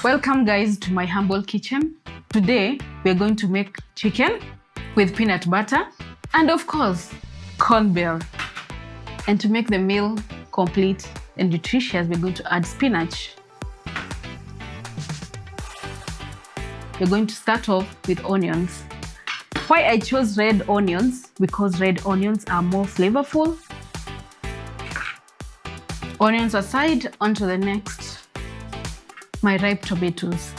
Welcome guys to my humble kitchen. Today we're going to make chicken with peanut butter and of course cornmeal. And to make the meal complete and nutritious, we're going to add spinach. We're going to start off with onions. Why I chose red onions? Because red onions are more flavorful. Onions aside, on to the next. My ripe tomatoes.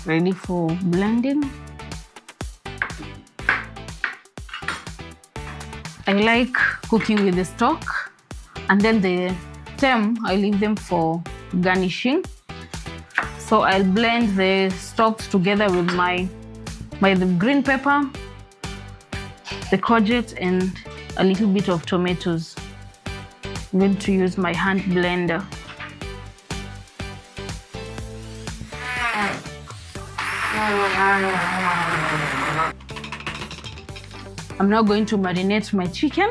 Ready for blending. I like cooking with the stalk, and then the stem, I leave them for garnishing. So I'll blend the stalks together with the green pepper, the courgette, and a little bit of tomatoes. I'm going to use my hand blender. I'm now going to marinate my chicken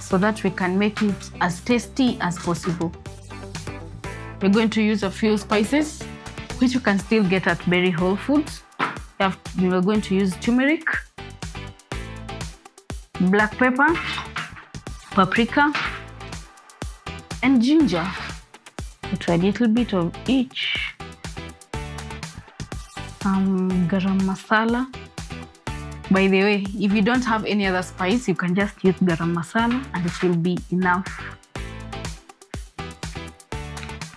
so that we can make it as tasty as possible. We're going to use a few spices, which you can still get at Berry Whole Foods. We're going to use turmeric, black pepper, paprika, and ginger. We'll try a little bit of each. Garam masala. By the way, if you don't have any other spice, you can just use garam masala and it will be enough.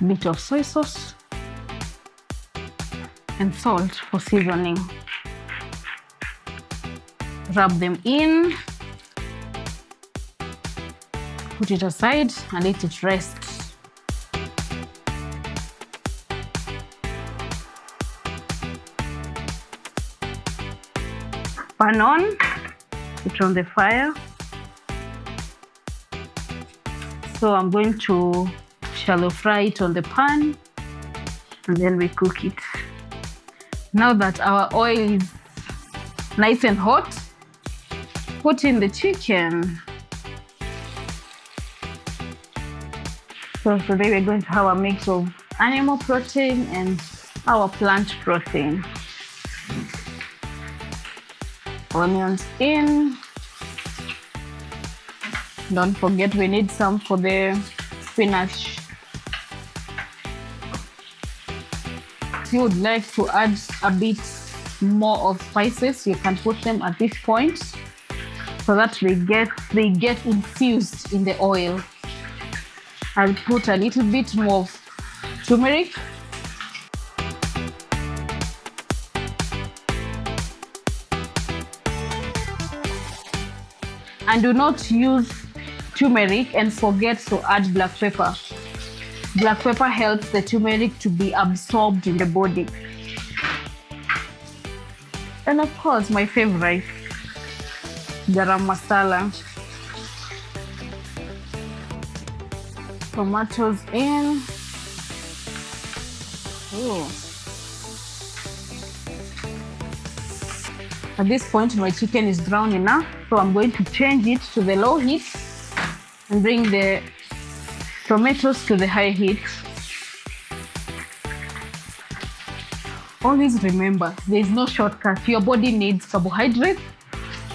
A bit of soy sauce and salt for seasoning. Rub them in, put it aside and let it rest. Pan on, put on the fire. So I'm going to shallow fry it on the pan and then we cook it. Now that our oil is nice and hot, put in the chicken. So today we're going to have a mix of animal protein and our plant protein. Onions in. Don't forget we need some for the spinach. If you would like to add a bit more of spices, you can put them at this point so that they get infused in the oil. I'll put a little bit more of turmeric. And do not use turmeric and forget to add black pepper. Black pepper helps the turmeric to be absorbed in the body. And of course, my favorite, garam masala. Tomatoes in. Ooh. At this point, my chicken is brown enough, so I'm going to change it to the low heat and bring the tomatoes to the high heat. Always remember, there is no shortcut. Your body needs carbohydrates,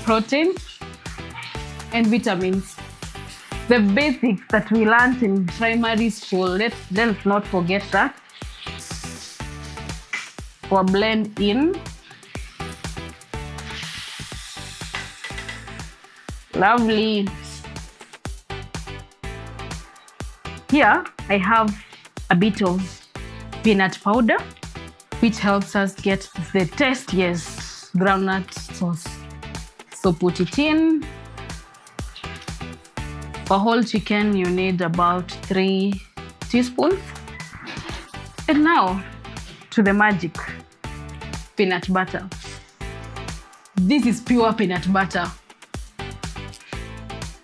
protein, and vitamins. The basics that we learned in primary school, let's not forget that. Or blend in. Lovely. Here I have a bit of peanut powder, which helps us get the tastiest groundnut sauce. So put it in. For whole chicken, you need about 3 teaspoons. And now to the magic, peanut butter. This is pure peanut butter.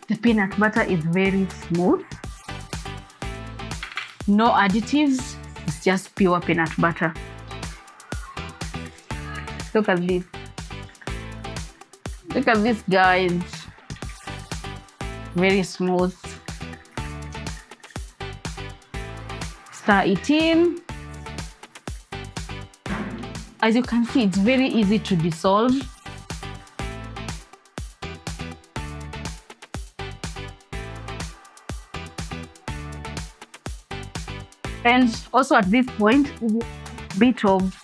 The peanut butter is very smooth. No additives, it's just pure peanut butter. Look at this. Look at this, guys. very smooth. Stir it in. As you can see, it's very easy to dissolve. And also at this point, a bit of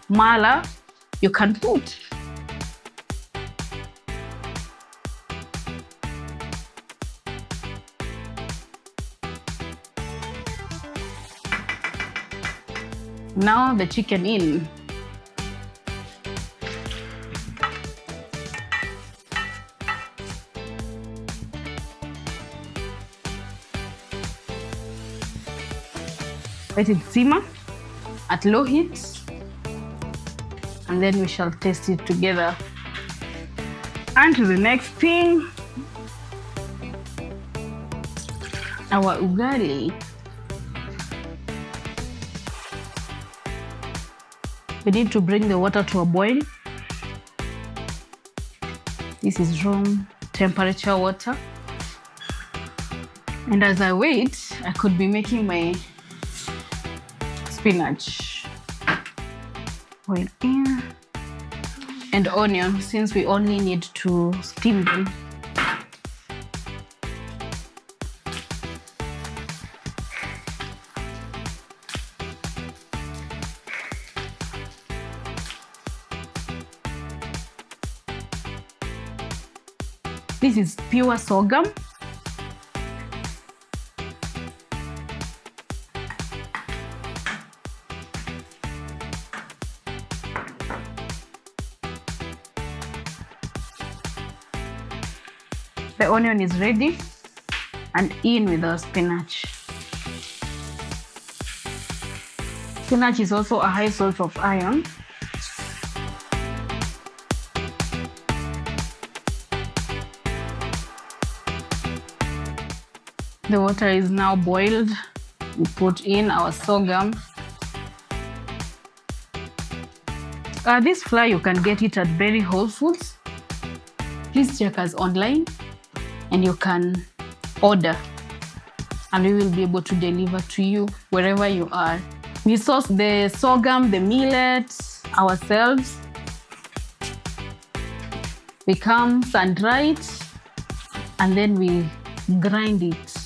mala you can put. Now the chicken in. Let it simmer at low heat, and then we shall taste it together. And to the next thing, our ugali. We need to bring the water to a boil. This is room temperature water. And as I wait, I could be making my spinach. Oil in. And onion, since we only need to steam them. This is pure sorghum. The onion is ready, and in with our spinach. Spinach is also a high source of iron. The water is now boiled. We put in our sorghum. This flour, you can get it at very Whole Foods. Please check us online and you can order, and we will be able to deliver to you wherever you are. We source the sorghum, the millet ourselves. We come sun-dry it, and then we grind it.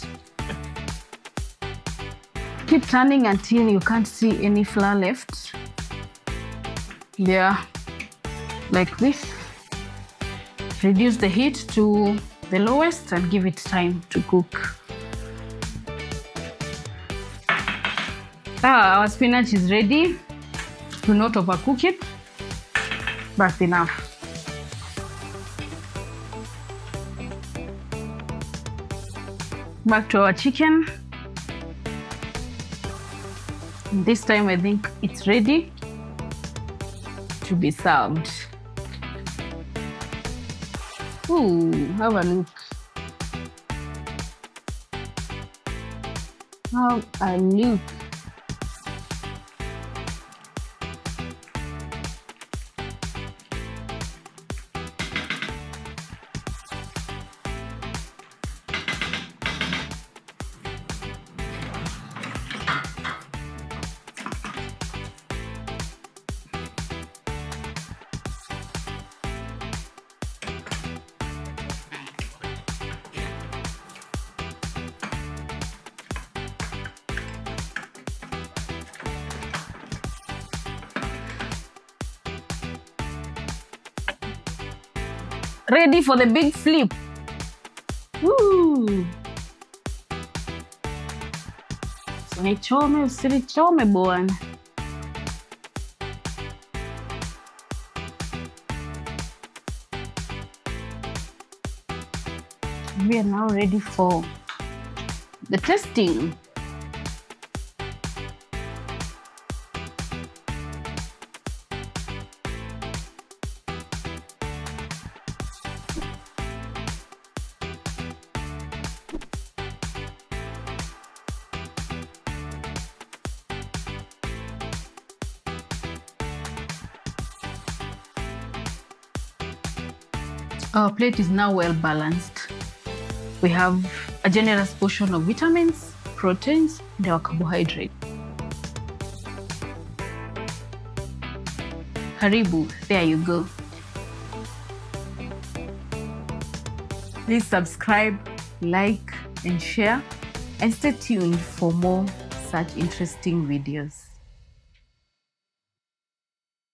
Keep turning until you can't see any flour left. Yeah, like this. Reduce the heat to the lowest and give it time to cook. Our spinach is ready. Do not overcook it. That's enough. Back to our chicken. This time I think it's ready to be served. Ooh, have a look. Have a look. Ready for the big flip. Woo! Usinichome, usinichome bwana. We are now ready for the testing. Our plate is now well balanced. We have a generous portion of vitamins, proteins, and our carbohydrates. Karibu, there you go. Please subscribe, like, and share, and stay tuned for more such interesting videos.